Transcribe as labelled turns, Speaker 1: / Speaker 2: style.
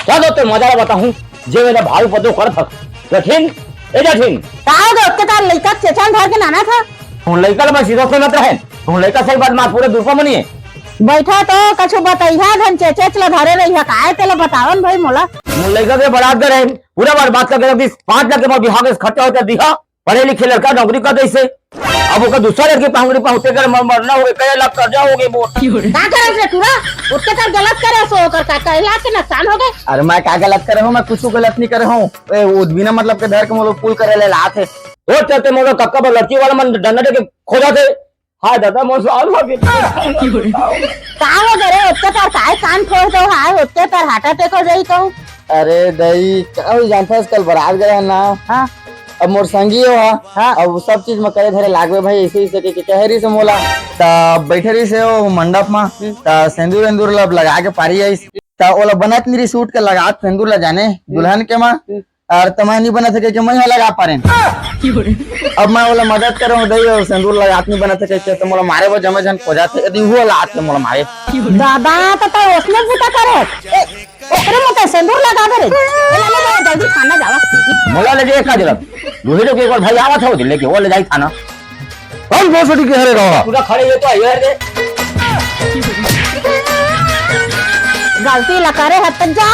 Speaker 1: चलो तो मजा बताऊं जे मेरा भाई पदो कर थक जठिन ए जठिन
Speaker 2: काहे गो के तार लइका चेचन धर के नाना था
Speaker 1: तुम लइका में सीधा से मत रहे तुम लइका सही बात मार पूरे दूर पर मनिए
Speaker 2: बैठा तो कछु बताइहा धन चेचेच ला धरे रही काहे तेला बतावन भाई मोला
Speaker 1: तुम लइका के बरात करे पूरा बार बात करके रख 5 लाख के मोर बिहार के खर्चा होता दिहा पढ़े लिखे लड़का नौकरी कर दैसे अब ओका दूसरा लड़के पांगड़ी पहुंचे कर मरना हो गए कई लाख कर्जा हो गए वो
Speaker 2: का करे रे तूरा उसके साथ गलत करे सो ओकर का कहला के नुकसान हो गए
Speaker 1: अरे मैं क्या गलत करे हूं मैं कुछ गलत नहीं करे हूं वो बिना मतलब के धर के मोलो पुल करे ले लात है वो चलते मोलो कक्का पर लड़की वाला मन डंडा के खोजा थे हां दादा मोर साल हो गए
Speaker 2: का हो गए उसके साथ काय कान फोड़ दो हाय उसके पर हार्ट अटैक हो जाई तो
Speaker 1: अरे दई क्या जानता है कल बारात गए ना
Speaker 2: हां
Speaker 1: अब मोर संगी हो हाँ अब सब चीज में करे धरे लागवे भाई ऐसे ही के कहरी से मोला ता बैठे रही से वो मंडप में ता सिंदूर इंदूर लब लगा के पारी आई ता ओला बनत नहीं सूट के लगा सिंदूर ला जाने दुल्हन के मां और तमा नहीं बना सके कि मैं लगा पारे अब मैं ओला मदद करूं दई और सिंदूर लगा नहीं बना सके तो मोला मारे वो जमे जन खोजा थे यदि वो ला के मोला मारे
Speaker 2: दादा तो उसने बुता करे ओकरे मत सिंदूर लगा दे रे ले जल्दी खाना जावा
Speaker 1: मोला ले जे का जरा दूसरे के एक बार भाई आवा था वो लेके वो ले जाई खाना कौन भोसड़ी के हरे रहा पूरा खड़े ये तो यार रे
Speaker 2: गलती ला करे हट जा